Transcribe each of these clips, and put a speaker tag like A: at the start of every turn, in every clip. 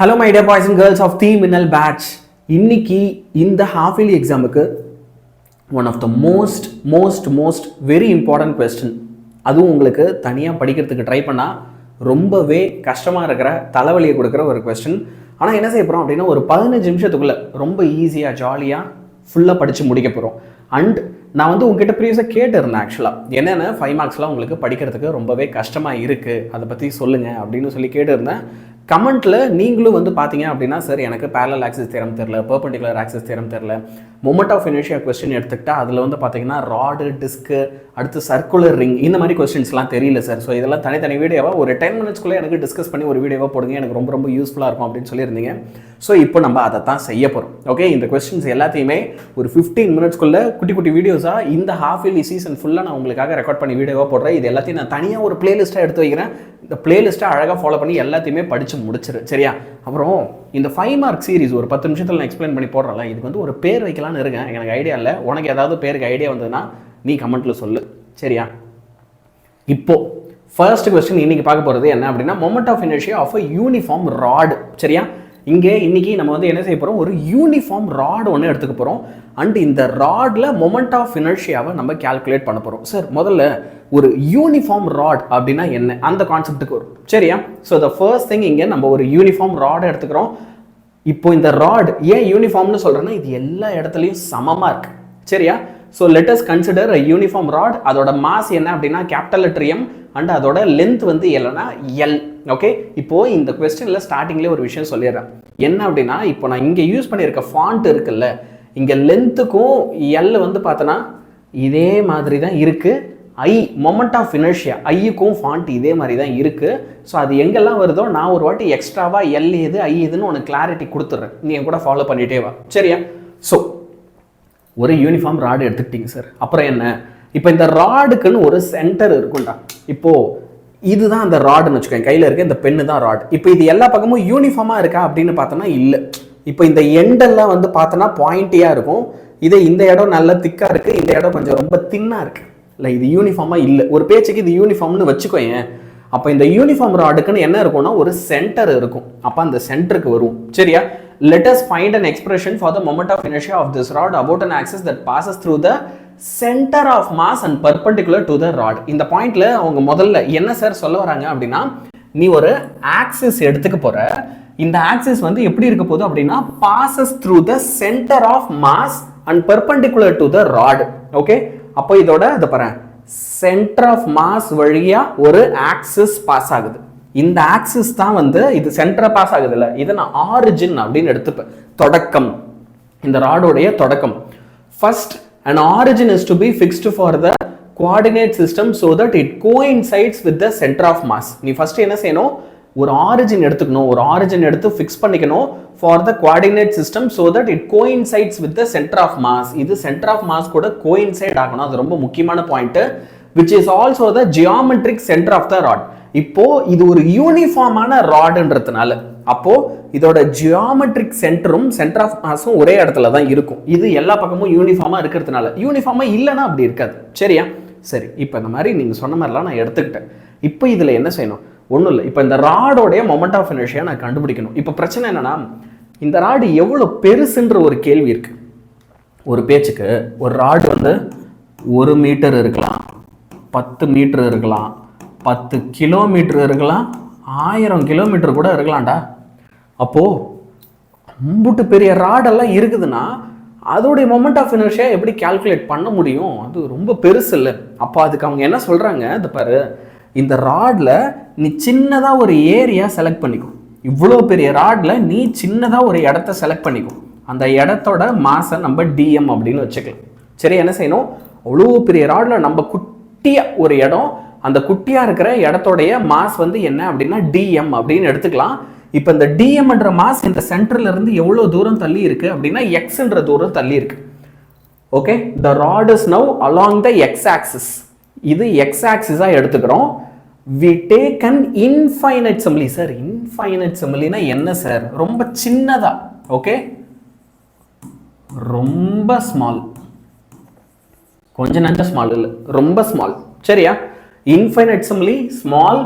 A: Hello my dear boys and girls of Team Minnal batch. இன்னைக்கு இந்த half yearly எக்ஸாமுக்கு one of the most very important question. அதுவும் உங்களுக்கு தனியாக படிக்கிறதுக்கு ட்ரை பண்ணால் ரொம்பவே கஷ்டமாக இருக்கிற தலைவலியை கொடுக்குற ஒரு கொஸ்டின். ஆனால் என்ன செய்ய போகிறோம் அப்படின்னா ஒரு 15 நிமிஷத்துக்குள்ளே ரொம்ப ஈஸியாக ஜாலியாக ஃபுல்லாக படித்து முடிக்க போகிறோம். அண்ட் நான் வந்து உங்ககிட்ட ப்ரீவியஸாக கேட்டிருந்தேன் ஆக்சுவலாக என்னென்ன 5 மார்க்ஸ்லாம் உங்களுக்கு படிக்கிறதுக்கு ரொம்பவே கஷ்டமாக இருக்குது அதை பற்றி சொல்லுங்கள் அப்படின்னு சொல்லி கேட்டிருந்தேன். கமெண்ட்டில் நீங்களும் வந்து பார்த்தீங்க அப்படின்னா சார் எனக்கு பேரலல் ஆக்சிஸ் தியரம் தெரில, பெர்பெண்டிகுலர் ஆக்சிஸ் தியரம் தெரில, மொமெண்ட் ஆஃப் இனர்ஷியா கொஸ்டின் எடுத்துக்கிட்டா அதில் வந்து பார்த்தீங்கன்னா ராடு, டிஸ்க்கு, அடுத்து சர்க்குலர் ரிங் இந்த மாதிரி கொஸ்டின்ஸ்லாம் தெரியல சார். ஸோ இதெல்லாம் தனித்தனி வீடியோவாக ஒரு 10 மினிட்ஸ்க்குள்ளே எனக்கு டிஸ்கஸ் பண்ணி ஒரு வீடியோவாக போடுங்க, எனக்கு ரொம்ப யூஸ்ஃபுல்லாக இருக்கும் அப்படின்னு சொல்லியிருந்தீங்க. ஸோ இப்போ நம்ம அதை தான் செய்ய போகிறோம். ஓகே, இந்த கொஸ்டின்ஸ் எல்லாத்தையுமே ஒரு 15 மினிட்ஸ்க்குள்ளே குட்டி வீடியோஸாக இந்த ஹாஃப் இயர்லி சீசன் ஃபுல்லாக நான் உங்களுக்காக ரெக்கார்ட் பண்ணி வீடியோவாக போடுறேன். இது எல்லாத்தையும் நான் தனியாக ஒரு பிளேலிஸ்ட்டாக எடுத்து வைக்கிறேன். இந்த பிளேலிஸ்ட்டை அழகாக ஃபாலோ பண்ணி எல்லாத்தையுமே படித்து முடிச்சிரு சரியா. அப்புறம் இந்த 5 மார்க் சீரிஸ் ஒரு 10 நிமிஷத்தில் நான் எக்ஸ்பிளைன் பண்ணி போடுறேன். இதுக்கு வந்து ஒரு பேர் வைக்கலான்னு இருக்கேன், எனக்கு ஐடியா இல்லை. உனக்கு ஏதாவது பேருக்கு ஐடியா வந்ததுன்னா நீ கமெண்ட்டில் சொல்லு சரியா. இப்போ ஃபர்ஸ்ட் கொஸ்டின் இன்னைக்கு பார்க்க போகிறது என்ன அப்படின்னா moment of inertia of a uniform rod சரியா. இன்னைக்கு நம்ம வந்து என்ன செய்ய போகிறோம், ஒரு யூனிஃபார்ம் ராட் ஒன்று எடுத்துக்க போகிறோம். அண்ட் இந்த ராடில் மொமெண்ட் ஆஃப் இனர்ஷியாவை நம்ம கால்குலேட் பண்ண போகிறோம். சார் முதல்ல ஒரு யூனிஃபார்ம் ராட் அப்படின்னா என்ன அந்த கான்செப்ட்டுக்கு வரும் சரியா. ஸோ த ஃபர்ஸ்ட் திங் இங்கே நம்ம ஒரு யூனிஃபார்ம் ராடை எடுத்துக்கிறோம். இப்போ இந்த ராட் ஏன் யூனிஃபார்ம்னு சொல்கிறேன்னா இது எல்லா இடத்துலையும் சமமாக இருக்கு சரியா. So let us consider a uniform rod. அதோட மாஸ் என்ன அப்படின்னா கேபிட்டல் லெட்டர் எம் அண்ட் அதோட லென்த் வந்து எல்னா எல். ஓகே, இப்போ இந்த கொஸ்டினில் ஸ்டார்டிங்லேயே ஒரு விஷயம் சொல்லிடுறேன் என்ன அப்படின்னா இப்போ நான் இங்கே யூஸ் பண்ணியிருக்க ஃபாண்ட் இருக்குல்ல, இங்கே லென்த்துக்கும் எல் வந்து பார்த்தோன்னா இதே மாதிரி தான் இருக்குது. ஐ மொமெண்ட் ஆஃப் இனர்ஷியா ஐயுக்கும் ஃபாண்ட் இதே மாதிரி தான் இருக்குது. ஸோ அது எங்கெல்லாம் வருதோ நான் ஒரு வாட்டி எக்ஸ்ட்ராவாக எல் எது ஐ எதுன்னு உனக்கு கிளாரிட்டி கொடுத்துட்றேன், நீ என் கூட ஃபாலோ பண்ணிகிட்டே வா சரியா. ஸோ ஒரு யூனிஃபார்ம் ராடு எடுத்துக்கிட்டீங்க சார். அப்புறம் என்ன, இப்போ இந்த ராடுக்குன்னு ஒரு சென்டர் இருக்கும்டா. இப்போது இதுதான் அந்த ராடுன்னு வச்சுக்கோங்க, கையில் இருக்க இந்த பெண்ணு தான் ராடு. இப்போ இது எல்லா பக்கமும் யூனிஃபார்மாக இருக்கா அப்படின்னு பார்த்தோன்னா இல்லை. இப்போ இந்த எண்டெல்லாம் வந்து பார்த்தோன்னா பாயிண்டியாக இருக்கும். இதே இந்த இடம் நல்லா திக்காக இருக்குது, இந்த இடம் கொஞ்சம் ரொம்ப தின்னாக இருக்குது. இல்லை இது யூனிஃபார்மாக இல்லை. ஒரு பேச்சுக்கு இது யூனிஃபார்ம்னு வச்சுக்கோங்க. அப்போ இந்த யூனிஃபார்ம் ராடுக்குன்னு என்ன இருக்கும்னா ஒரு சென்டர் இருக்கும். அப்போ அந்த சென்டருக்கு வரும் சரியா. Let us find an expression for the moment of inertia of this rod about an axis that passes through the center of mass and perpendicular to the rod. இந்த பாயிண்ட்ல அவங்க முதல்ல என்ன சார் சொல்ல வராங்க அப்படின்னா நீ ஒரு ஆக்சிஸ் எடுத்துக்க போற, இந்த ஆக்சிஸ் வந்து எப்படி இருக்க போகுது அப்படின்னா passes through the center of mass and perpendicular to the rod. Okay, அப்போ இதோட இத பாரு சென்டர் ஆஃப் மாஸ் வழியா ஒரு ஆக்சிஸ் பாஸ் ஆகுது. இந்த ஆக்சிஸ் தான் வந்து இது சென்டரா பாஸ் ஆகுது இல்லை, இதை நான் ஆரிஜின் அப்படின்னு எடுத்துப்பேன். தொடக்கம், இந்த ராடோடைய தொடக்கம். First an origin is to be fixed for the coordinate system so that it coincides with the center of mass. நீ ஃபர்ஸ்ட் என்ன செய்யணும், ஒரு ஆரிஜின் எடுத்துக்கணும், ஒரு ஆரிஜின் எடுத்து ஃபிக்ஸ் பண்ணிக்கணும் for the coordinate system so that it coincides with the center of mass. இது centre of mass கூட கோயின்சைட் ஆகணும், அது ரொம்ப முக்கியமான point. which is also the geometric center of the rod. இப்போ இது ஒரு யூனிஃபார்மான ராடுன்றதுனால அப்போ இதோட ஜியோமெட்ரிக் சென்டரும் சென்டர் ஆஃப் மாஸும் ஒரே இடத்துல தான் இருக்கும். இது எல்லா பக்கமும் யூனிஃபார்மா இருக்கிறதுனால. யூனிஃபார்மா இல்லைன்னா அப்படி இருக்காது சரியா. சரி, இப்போ இந்த மாதிரி நீங்கள் சொன்ன மாதிரிலாம் நான் எடுத்துக்கிட்டேன். இப்போ இதில் என்ன செய்யணும், ஒன்றும் இல்லை. இப்போ இந்த ராடோடைய மொமெண்ட் ஆஃப் இனர்ஷியா நான் கண்டுபிடிக்கணும். இப்போ பிரச்சனை என்னன்னா இந்த ராடு எவ்வளோ பெருசுன்ற ஒரு கேள்வி இருக்கு. ஒரு பேச்சுக்கு ஒரு ராடு வந்து 1 மீட்டர் இருக்கலாம், 10 மீட்டர் இருக்கலாம், 10 கிலோமீட்டர் இருக்கலாம், 1000 கிலோமீட்டர் கூட இருக்கலாம்டா. அப்போது அம்புட்டு பெரிய ராடெல்லாம் இருக்குதுன்னா அதோடைய மொமெண்ட் ஆஃப் இனர்ஷியா எப்படி கால்குலேட் பண்ண முடியும், அது ரொம்ப பெருசு இல்லை. அப்போ அதுக்கு அவங்க என்ன சொல்கிறாங்க, இது பாரு இந்த ராடில் நீ சின்னதாக ஒரு ஏரியா செலக்ட் பண்ணிக்கும். இவ்வளோ பெரிய ராடில் நீ சின்னதாக ஒரு இடத்த செலக்ட் பண்ணிக்கும். அந்த இடத்தோட மாசை நம்ம டிஎம் அப்படின்னு வச்சுக்கலாம் சரி. என்ன செய்யணும், அவ்வளோ பெரிய ராடில் நம்ம குட்டியாக ஒரு இடம், அந்த குட்டியாக இருக்கிற இடத்தோடைய மாஸ் வந்து என்ன அப்படின்னா டிஎம் அப்படின்னு எடுத்துக்கலாம். இப்போ இந்த டிஎம்ன்ற மாஸ் இந்த சென்டர்ல இருந்து எவ்வளோ தூரம் தள்ளி இருக்கு அப்படின்னா எக்ஸ்ன்ற தூரம் தள்ளி இருக்கு. Okay, the rod is now along the x axis. இது எக்ஸ் ஆக்சிஸா எடுத்துக்கிறோம். We take an infinitesimally. Sir இன்ஃபைனைட் சிமிலினா என்ன சார், ரொம்ப சின்னதா. ஓகே, ரொம்ப ஸ்மால், கொஞ்சம் நஞ்ச ஸ்மால் இல்லை, ரொம்ப ஸ்மால் சரியா. Infinite simile small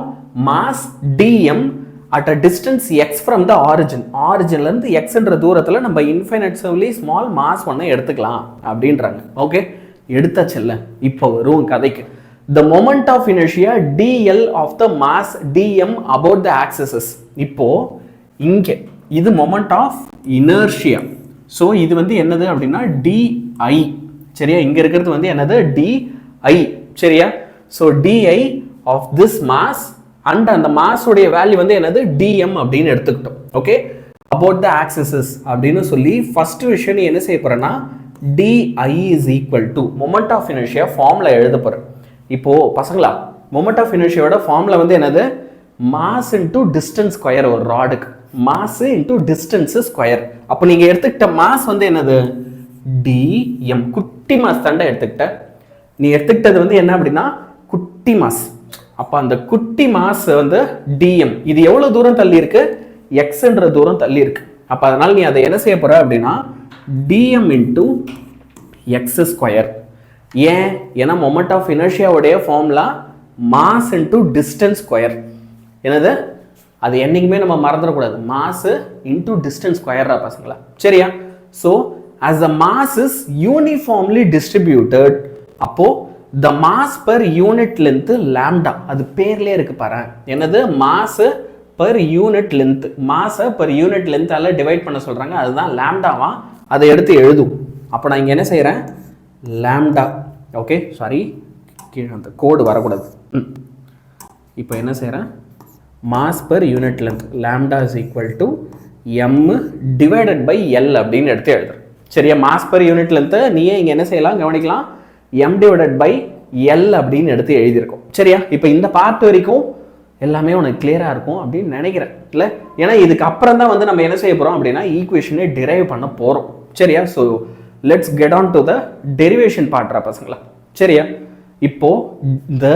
A: mass dm at a distance x from the origin. ஆரிஜின்ல இருந்து xன்ற தூரத்துல நம்ம infinitely small mass ஒன்றை எடுத்துக்கலாம் அப்படின்றாங்க. ஓகே, எடுத்தாச்சுல்ல. இப்போ வரும் கதைக்கு. The moment of inertia dl of the mass dm about the axis. இப்போ இங்க இது moment of inertia. ஸோ இது வந்து என்னது அப்படின்னா di. சரியா, இங்க இருக்கிறது வந்து என்னது di. சரியா, so di of this mass and அந்த mass உடைய வேல்யூ வந்து என்னது dm அப்படின்னு எடுத்துக்கிட்டோம். ஓகே, about the axis அப்படின்னு சொல்லி ஃபர்ஸ்ட் விஷயம் என்ன செய்ய போறேன்னா di is equal to moment of inertia formula எழுத போறேன். இப்போ பசங்களா, moment of inertiaவோட ஃபார்முலா வந்து என்னது mass into distance ஸ்கொயர். ஒரு ராடுக்கு mass into distance ஸ்கொயர். அப்போ நீங்க எடுத்துக்கிட்ட mass வந்து என்னது dm. குட்டி மாஸ் தாண்டா எடுத்துக்கிட்ட. நீ எடுத்துக்கிட்டது வந்து என்ன அப்படின்னா குட்டி மாஸ். அப்போ அந்த குட்டி மாஸ் வந்து dm. இது எவ்வளவு தூரம் தள்ளி இருக்கு? xன்ற தூரம் தள்ளி இருக்கு. அப்போ அதனால நீ அதை என்ன செய்ய போற அப்படின்னா dm into x ஸ்கொயர். ஏன்? ஏன்னா மொமெண்ட் ஆஃப் இனர்ஷியாவுடைய formula mass into distance square. என்னது? அது என்னைக்குமே நம்ம மறந்துடக்கூடாது. மாஸ் இன்டூ டிஸ்டன்ஸ் ஸ்கொயரா பசங்களா? சரியா? So as the mass is uniformly distributed, அப்போ the mass per unit length lambda. அது பேர்லயே இருக்கு பாரு. என்னது? mass per unit length. mass per unit length ஆல டிவைட் பண்ண சொல்றாங்க. அதுதான் லாம்டாவா. அதை எடுத்து எழுதும். அப்போ நான் இங்க என்ன செய்யறேன்? லாம்டா. ஓகே, சாரி, கீழே அந்த கோடு வரக்கூடாது. இப்போ என்ன செய்யறேன்? mass per unit length lambda is equal to m divided by l அப்படின்னு எடுத்து எழுதுறேன். சரியா, மாஸ் பர் யூனிட் லென்த் நீயே இங்க என்ன செய்யலாம் கவனிக்கலாம், m டிவைடட் பை l அப்படின்னு எடுத்து எழுதியிருக்கோம். சரியா, இப்போ இந்த பார்ட் வரைக்கும் எல்லாமே உனக்கு கிளியரா இருக்கும் அப்படின்னு நினைக்கிறேன் இல்ல? ஏன்னா இதுக்கு அப்புறம் தான் வந்து நம்ம என்ன செய்ய போறோம் அப்படின்னா ஈக்குவேஷனை டிரைவ் பண்ண போறோம். சரியா, so let's get on to the derivation பார்ட்ரா பசங்களா. சரியா, இப்போ the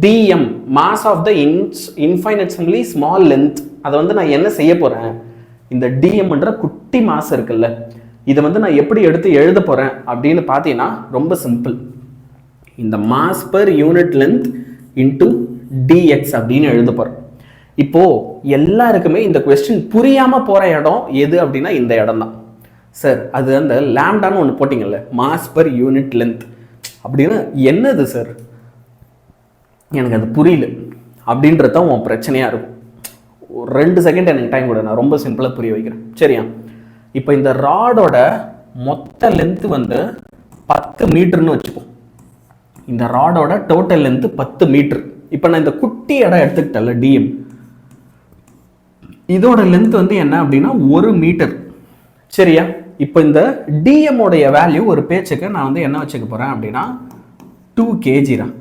A: dm mass of the infinitesimally small length, அதை வந்து நான் என்ன செய்ய போறேன்? இந்த dmன்ற குட்டி மாஸ் இருக்குல்ல, இதை வந்து நான் எப்படி எடுத்து எழுத போறேன் அப்படின்னு பார்த்தீங்கன்னா ரொம்ப சிம்பிள். இந்த mass per unit length into dx அப்படின்னு எழுத போறேன். இப்போ எல்லாருக்குமே இந்த கொஸ்டின் புரியாம போற இடம் எது அப்படின்னா இந்த இடம் தான். சார், அது அந்த லாம்டான்னு ஒன்று போட்டிங்கல்ல, மாஸ் பர் யூனிட் லென்த் அப்படின்னா என்னது சார், எனக்கு அது புரியல அப்படின்றது தான் உன் பிரச்சனையா இருக்கும். 2 செகண்ட் எனக்கு டைம் கூட, நான் ரொம்ப சிம்பிளா புரிய வைக்கிறேன். சரியா, இப்போ இந்த ராடோட மொத்த லென்த் வந்து 10 மீட்டர்னு வச்சுப்போம். இந்த ராடோட டோட்டல் லென்த் 10 மீட்டர். இப்போ நான் இந்த குட்டி இடம் எடுத்துக்கிட்டேன்ல dm, இதோட லென்த் வந்து என்ன அப்படின்னா 1 மீட்டர். சரியா, இப்போ இந்த dm உடைய வேல்யூ ஒரு பேச்சுக்கு நான் வந்து என்ன வச்சுக்க போறேன் அப்படின்னா 2 kg தான்,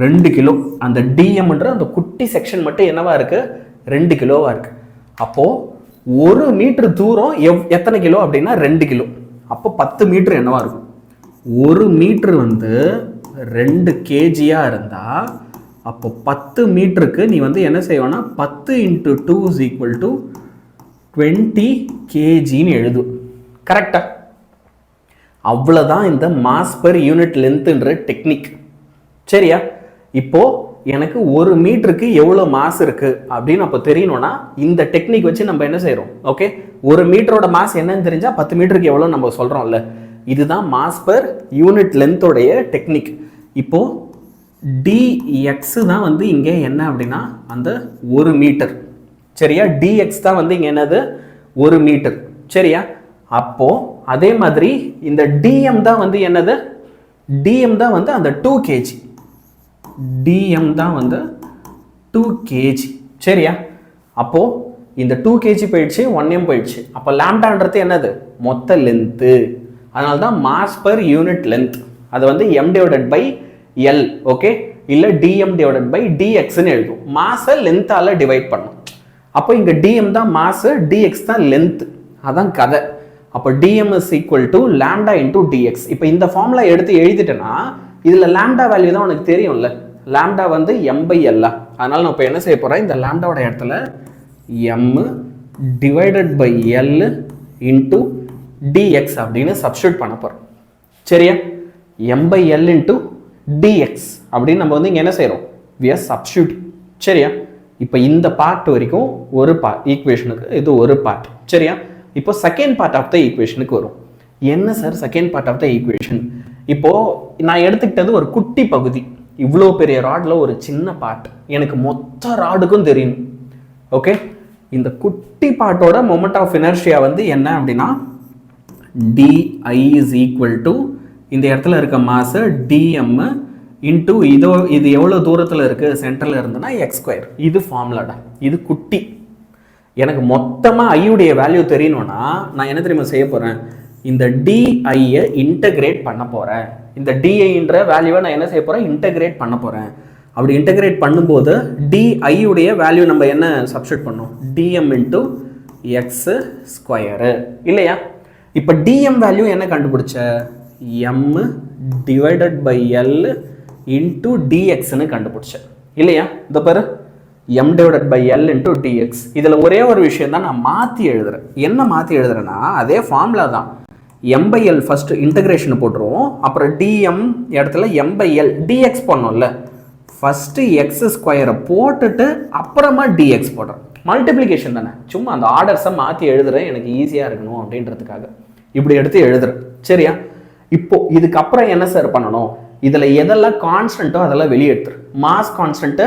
A: 2 கிலோ. அந்த dmன்ற அந்த குட்டி செக்ஷன் மட்டும் என்னவா இருக்கு? 2 கிலோவா இருக்கு. அப்போ 1 மீட்டர் தூரம் எத்தனை கிலோ அப்படின்னா 2 கிலோ. அப்போ 10 மீட்டர் என்னவா இருக்கும்? 1 மீட்டர் வந்து 2 கேஜியா இருந்தா அப்போ 10 மீட்டருக்கு நீ வந்து என்ன செய்வோன்னா 10 × 2 = 20 kgன்னு எழுதும். கரெக்டா? அவ்வளவுதான் இந்த மாஸ் பர் யூனிட் லென்த்ன்ற டெக்னிக். சரியா, இப்போ எனக்கு 1 மீட்டருக்கு எவ்வளோ மாஸ் இருக்கு அப்படின்னு அப்போ தெரியணும்னா இந்த டெக்னிக் வச்சு நம்ம என்ன செய்யறோம்? ஓகே, 1 மீட்டரோட மாஸ் என்னன்னு தெரிஞ்சா 10 மீட்டருக்கு எவ்வளோ நம்ம சொல்றோம்ல, இதுதான் மாஸ் பர் யூனிட் லென்த்தோடைய டெக்னிக். இப்போ dx தான் வந்து இங்கே என்ன அப்படின்னா அந்த 1 மீட்டர். சரியா, dx தான் வந்து இங்கே என்னது 1 மீட்டர். சரியா, அப்போ அதே மாதிரி இந்த dm தான் வந்து என்னது? dm தான் வந்து அந்த 2 kg. dm தான் வந்து 2 kg. சரியா, அப்போ இந்த 2 kg போயிடுச்சு, 1m போயிடுச்சு. அப்போ லாம்டான்றது என்னது? மொத்த லென்த்து. அதனால தான் மாஸ் பர் யூனிட் லென்த். அது வந்து m/l. ஓகே, இல்ல dm/dxன்னு எழுதும். மாஸை லென்த்தால டிவைட் பண்ணும். அப்போ இங்க dm தான் மாஸ், dx தான் லென்த். அதான் கதை. அப்போ dm = lambda × dx. இப்போ இந்த ஃபார்முலா எடுத்து எழுதிட்டேன்னா இதுல லாம்டா வேல்யூ தான் உனக்கு தெரியும்ல, லாம்டா வந்து m/l. அதனால நான் இப்போ என்ன செய்ய போறேன்? இந்த லாம்டாவோட இடத்துல m/l × dx அப்படின்னு சப்ஸ்டிட்யூட் பண்ண போறோம். சரியா, m/l × dx அப்படின்னு நம்ம வந்து இங்க என்ன செய்யறோம்? we are substituting. சரியா, இப்போ இந்த பார்ட் வரைக்கும் ஒரு ஈக்குவேஷனுக்கு இது ஒரு பார்ட். சரியா? இப்போ செகண்ட் பார்ட் ஆஃப் த ஈக்குவேஷனுக்கு வரும். என்ன sir second part of the equation? இப்போ நான் எடுத்துக்கிட்டது ஒரு குட்டி பகுதி, இவ்வளோ பெரிய ராட்ல ஒரு சின்ன பார்ட், எனக்கு மொத்த ராடுக்கும் தெரியும். ஓகே, இந்த குட்டி பார்ட்டோட மொமெண்ட் ஆஃப் இனர்ஷியா வந்து என்ன அப்படின்னா di is equal to இந்த இடத்துல இருக்க மாஸ் dm இன்டூ இது எவ்வளோ தூரத்தில் இருக்குது சென்டரில் இருந்ததுன்னா x². இது ஃபார்முலாடா, இது குட்டி. எனக்கு மொத்தமாக ஐயுடைய வேல்யூ தெரியணும்னா நான் என்ன தெரியுமா செய்ய போகிறேன், இந்த டிஐயை இன்டகிரேட் பண்ண போகிறேன். இந்த டிஐன்ற வேல்யூவை நான் என்ன செய்ய போகிறேன், இன்டகிரேட் பண்ண போகிறேன். அப்படி இன்டகிரேட் பண்ணும்போது டிஐயுடைய வேல்யூ நம்ம என்ன சப்ஸ்டிட் பண்ணோம், டிஎம் இன்டூ x² இல்லையா? இப்போ டிஎம் வேல்யூ என்ன கண்டுபிடிச்ச, m divided by l into டிஎக்ஸ்ன்னு கண்டுபிடிச்சேன் இல்லையா? இந்த பேர் m divided by l into dx. இதில் ஒரே ஒரு விஷயம் தான் நான் மாற்றி எழுதுறேன். என்ன மாற்றி எழுதுறேன்னா அதே ஃபார்முலா தான், m by l first integration போட்டுருவோம், அப்புறம் டிஎம் இடத்துல m பை எல் டிஎக்ஸ் பண்ணோம்ல, ஃபஸ்ட்டு x² போட்டுட்டு அப்புறமா டிஎக்ஸ் போடுறேன். மல்டிப்ளிகேஷன் தானே, சும்மா அந்த ஆர்டர்ஸை மாற்றி எழுதுறேன், எனக்கு ஈஸியாக இருக்கணும் அப்படின்றதுக்காக இப்படி எடுத்து எழுதுறேன். சரியா? இப்போ இதுக்கப்புறம் என்ன சார் பண்ணணும், இதில் எதெல்லாம் கான்ஸ்டன்ட்டோ அதெல்லாம் வெளியெடுத்துரு. Mass constant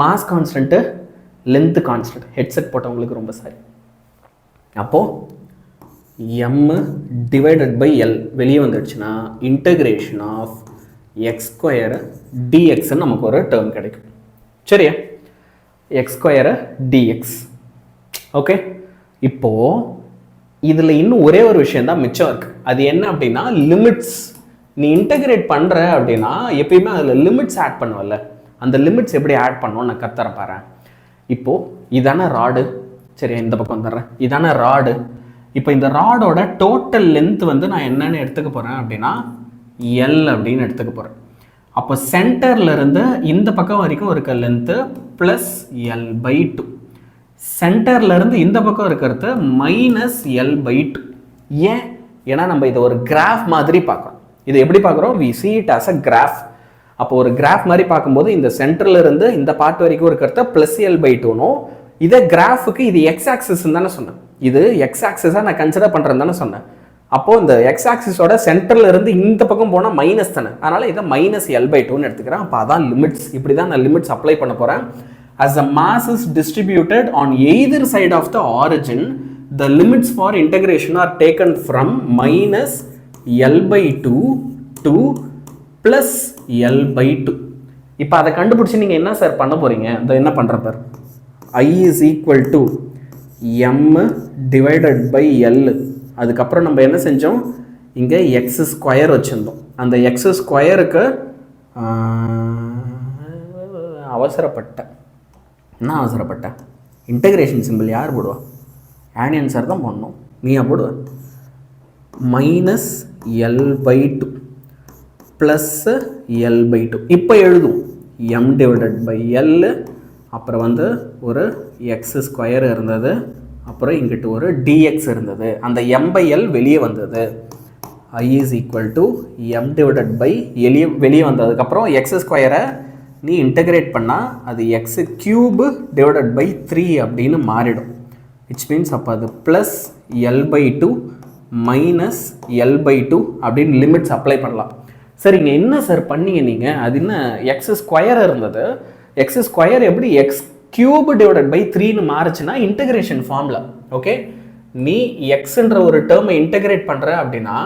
A: mass constant, length constant, headset போட்டவங்களுக்கு ரொம்ப சாரி. அப்போது எம் டிவைடட் பை எல் வெளியே வந்துடுச்சுன்னா இன்டகிரேஷன் ஆஃப் x² dxன்னு நமக்கு ஒரு டேர்ம் கிடைக்கும். சரியா? x² dx. ஓகே, இப்போது இதில் இன்னும் ஒரே ஒரு விஷயம் தான் மிச்சம் இருக்குது. அது என்ன அப்படின்னா லிமிட்ஸ். நீ இன்டகிரேட் பண்ணுற அப்படின்னா எப்பயுமே அதில் லிமிட்ஸ் ஆட் பண்ணுவல்ல, அந்த லிமிட்ஸ் எப்படி ஆட் பண்ணணும்னு நான் கற்றுறேன் பாரு. இப்போது இதான ராடு, சரியா? இந்த பக்கம் வந்துடுறேன், இதான ராடு. இப்போ இந்த ராடோட டோட்டல் லென்த் வந்து நான் என்னென்னு எடுத்துக்க போகிறேன் அப்படின்னா எல் அப்படின்னு எடுத்துக்க போகிறேன். அப்போ சென்டர்லேருந்து இந்த பக்கம் வரைக்கும் இருக்க லென்த்து ப்ளஸ் L/2, சென்டர்லேருந்து இந்த பக்கம் இருக்கிறது மைனஸ் L/2. ஏன்? ஏன்னா நம்ம இதை ஒரு கிராஃப் மாதிரி பார்க்குறோம். இதை எப்படி பார்க்குறோம், we see it as a graph. அப்போ ஒரு கிராஃப் மாதிரி பார்க்கும்போது இந்த சென்டர்ல இருந்து இந்த பார்ட் வரைக்கும் இருக்கிறத ப்ளஸ் L/2னும், இதே கிராஃபுக்கு இது எக்ஸ் ஆக்சிஸ்ன்னு தானே சொன்னேன், இது எக்ஸ் ஆக்சிஸாக நான் கன்சிடர் பண்ணுறேன்னு தானே சொன்னேன். அப்போது இந்த எக்ஸ் ஆக்சிஸோட சென்டரில் இருந்து இந்த பக்கம் போனால் மைனஸ் தானே, அதனால் இதை மைனஸ் L/2ன்னு எடுத்துக்கிறேன். அப்போ அதான் லிமிட்ஸ். இப்படி தான் நான் லிமிட்ஸ் அப்ளை பண்ண போகிறேன். as the mass is distributed on either side of the origin, the limits for integration are taken from minus L/2 to plus L/2. இப்போ அதை கண்டுபிடிச்சி நீங்கள் என்ன சார் பண்ண போகிறீங்க, அதை என்ன பண்ணுற பார், I is equal to m divided by L. அதுக்கப்புறம் நம்ம என்ன செஞ்சோம், இங்கே x² வச்சுருந்தோம். அந்த x²க்கு என்ன அவசரப்பட்டேன், இன்டகிரேஷன் சிம்பிள் யார் போடுவா, ஆனியன் சார் தான் பண்ணணும், நீயா போடுவ. Minus L/2 plus L/2. இப்போ எழுதும் m டிவைடட் பை எல், அப்புறம் வந்து ஒரு x² இருந்தது, அப்புறம் இங்கிட்டு ஒரு dx இருந்தது, அந்த m/l வெளியே வந்தது. I is equal to m divided by வெளியே வந்ததுக்கப்புறம் x² நீ இன்டகிரேட் பண்ணால் அது x³ டிவைடட் பை 3 அப்படின்னு மாறிடும். விச் மீன்ஸ் அப்போ அது ப்ளஸ் L/2 மைனஸ் L/2 அப்படின்னு லிமிட்ஸ் அப்ளை பண்ணலாம். சரிங்க, என்ன சார் பண்ணீங்க நீங்கள், அது என்ன x² இருந்தது, x² எப்படி x³ டிவைடட் பை 3ன்னு மாறுச்சுன்னா இன்டகிரேஷன் ஃபார்முலா. ஓகே, நீ எக்ஸ்ன்ற ஒரு டேர்மை இன்டகிரேட் பண்ணுற அப்படின்னா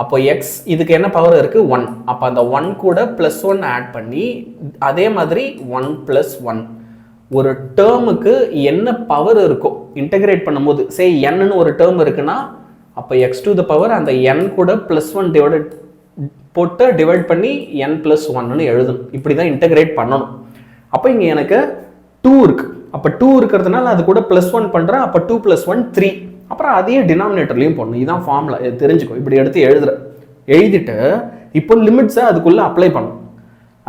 A: அப்போ எக்ஸ் இதுக்கு என்ன பவர் இருக்குது, 1. அப்போ அந்த 1 கூட +1 ஆட் பண்ணி அதே மாதிரி 1 + 1 ஒரு டேர்முக்கு என்ன பவர் இருக்கும் இன்டகிரேட் பண்ணும்போது, சே n ஒரு டேர்ம் இருக்குன்னா அப்போ x⁴ அந்த n கூட +1 போட்டு டிவைட் பண்ணி n + 1ன்னு எழுதணும். இப்படி தான் இன்டகிரேட் பண்ணணும். அப்போ இங்கே எனக்கு 2 இருக்குது, அப்போ 2 இருக்கிறதுனால அது கூட +1 பண்ணுறேன், அப்போ 2 + 1 3, அப்புறம் அதையே டினாமினேட்டர்லையும் போடணும். இதுதான் ஃபார்முலா, தெரிஞ்சுக்கோ. இப்படி எடுத்து எழுதிட்டு இப்போ லிமிட்ஸை அதுக்குள்ளே அப்ளை பண்ணணும்.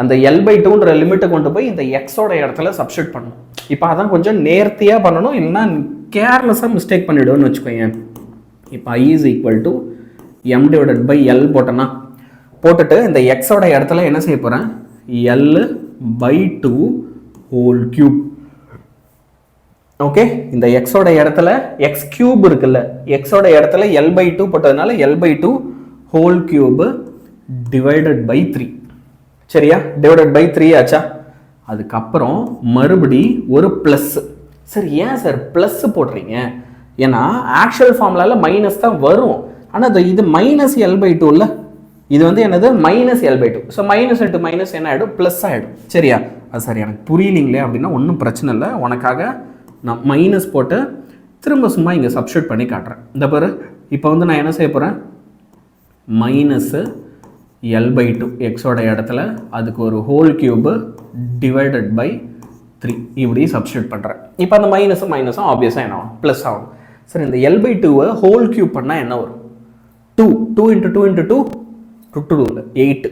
A: அந்த L/2ன்ற லிமிட்டை கொண்டு போய் இந்த எக்ஸோட இடத்துல சப்ஸ்டிட் பண்ணணும். இப்போ அதான் கொஞ்சம் நேர்த்தியாக பண்ணணும், இல்லைன்னா கேர்லெஸ்ஸாக மிஸ்டேக் பண்ணிவிடுவோன்னு வச்சுக்கோங்க. இப்போ I is equal to m divided by L போட்டுட்டு இந்த எக்ஸோட இடத்துல என்ன செய்ய போகிறேன், L/2 ஹோல் கியூப். ஓகே, இந்த எக்ஸோட இடத்துல எக்ஸ் கியூப் இருக்குல்ல, எக்ஸோட இடத்துல L/2 போட்டதுனால L/2 whole cube divided by 3. சரியா, டிவைடட் பை 3 ஆச்சா. அதுக்கப்புறம் மறுபடி ஒரு ப்ளஸ். சார் ஏன் சார் ப்ளஸ் போடுறீங்க? ஏன்னா ஆக்சுவல் ஃபார்முலால மைனஸ் தான் வரும். ஆனால் இது மைனஸ் L/2 இல்லை, இது வந்து என்னது minus L/2. So minus into minus என்ன ஆகிடும், ப்ளஸ் ஆகிடும். சரியா, அது சார் எனக்கு புரியலிங்களே அப்படின்னா ஒன்றும் பிரச்சனை இல்லை, உனக்காக நான் மைனஸ் போட்டு திரும்ப சும்மா இங்கே சப்ஸ்டியூட் பண்ணி காட்டுறேன். இந்த பாரு, இப்போ வந்து நான் என்ன செய்ய போகிறேன், மைனஸு L/2 எக்ஸோட இடத்துல அதுக்கு ஒரு ஹோல் கியூபு டிவைடட் பை 3 இப்படி சப்ஸ்டியூட் பண்ணுறேன். இப்போ அந்த மைனஸும் ஆப்வியஸாக என்ன ஆகும், ப்ளஸ் ஆகும். சார் இந்த L/2 ஹோல் கியூப் பண்ணால் என்ன வரும், 2 into 2 into 2 2 8.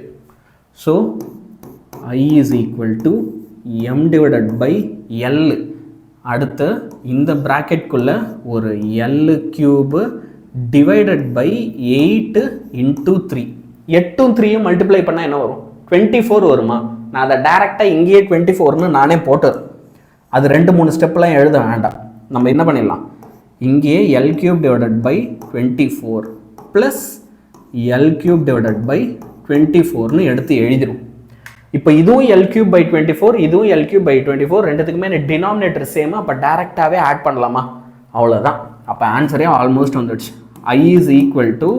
A: So I is equal to m divided by L. அடுத்து இந்த ப்ராக்கெட்குள்ளே ஒரு L cube divided by 8 into 3. 8ம் 3யும் மல்டிப்ளை பண்ணால் என்ன வரும், 24 வருமா? நான் அதை டேரெக்டாக இங்கேயே 24ன்னு நானே போட்டுறேன். அது 2-3 ஸ்டெப்லாம் எழுத வேண்டாம். நம்ம என்ன பண்ணிடலாம், இங்கேயே L cube divided by 24 plus L cube divided by 24ன்னு எடுத்து எழுதிடும். இப்போ இதுவும் L கியூப் பை 24, இதுவும் L கியூப் பை 24, ரெண்டுத்துக்குமே டினாமினேட்டர் சேம். அப்போ டேரெக்டாகவே ஆட் பண்ணலாமா? அவ்வளோதான். அப்போ ஆன்சரே ஆல்மோஸ்ட் வந்துடுச்சு. I is equal to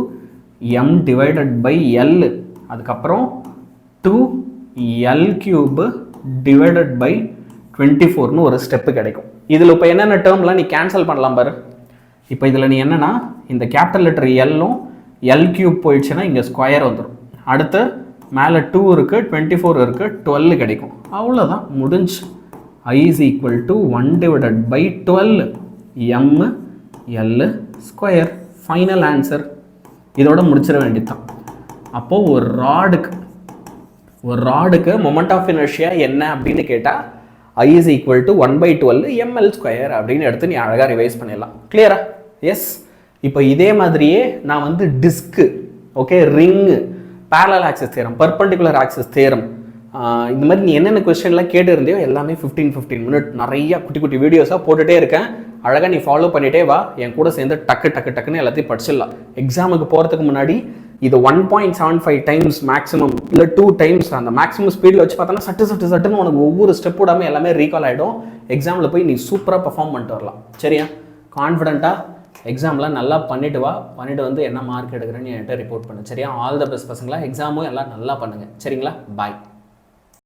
A: m divided by L, அதுக்கப்புறம் 2L கியூப் டிவைடட் பை 24ன்னு ஒரு ஸ்டெப்பு கிடைக்கும். இதில் இப்போ என்னென்ன டேர்ம்லாம் நீ கேன்சல் பண்ணலாம் பாரு. இப்போ இதில் நீ என்னென்னா இந்த கேபிட்டல் லெட்டர் Lலும் L கியூப் போயிடுச்சுன்னா இங்கே ஸ்கொயர் வந்துடும். அடுத்து மேலே 2 இருக்குது, 24 இருக்குது, 12 கிடைக்கும். அவ்வளோதான், முடிஞ்சு. I is equal to 1 divided by 12 m L square. Final answer. இதோட முடிச்சிட வேண்டியதுதான். அப்போது ஒரு ராடுக்கு மொமெண்ட் ஆஃப் இனர்ஷியா என்ன அப்படின்னு கேட்டால் I is equal to 1/12 ml square அப்படின்னு எடுத்து நீ அழகாக ரிவைஸ் பண்ணிடலாம். கிளியரா? எஸ். இப்போ இதே மாதிரியே நான் வந்து disc, okay, ring, parallel axis theorem, perpendicular axis theorem, இந்த மாதிரி நீ என்னென்ன கொஸ்டின்லாம் கேட்டு இருந்தியோ எல்லாமே 15 மினிட் நிறைய குட்டி குட்டி வீடியோஸாக போட்டுகிட்டே இருக்கேன். அழகாக நீ ஃபாலோ பண்ணிகிட்டே வா, என் கூட சேர்ந்து டக்குன்னு எல்லாத்தையும் படிச்சிடலாம். எக்ஸாமுக்கு போகிறதுக்கு முன்னாடி இது 1.75 டைம்ஸ் மேக்ஸிமம், இல்லை 2 டைம்ஸ் அந்த மேக்ஸிமம் ஸ்பீடில் வச்சு பார்த்தோன்னா சட்டுன்னு உனக்கு ஒவ்வொரு ஸ்டெப் விடாமல் எல்லாமே ரீகால் ஆகிடும். எக்ஸாமில் போய் நீ சூப்பராக பர்ஃபார்ம் பண்ணிட்டு வரலாம். சரியா? கான்ஃபிடென்ட்டாக எக்ஸாம்லாம் நல்லா பண்ணிட்டு வா, பண்ணிட்டு வந்து என்ன மார்க் எடுக்கிறேன்னு என்கிட்ட ரிப்போர்ட் பண்ணு. சரியா? ஆல் த பெஸ்ட் பசங்களா. எக்ஸாமும் எல்லாம் நல்லா பண்ணுங்கள். சரிங்களா? பாய்.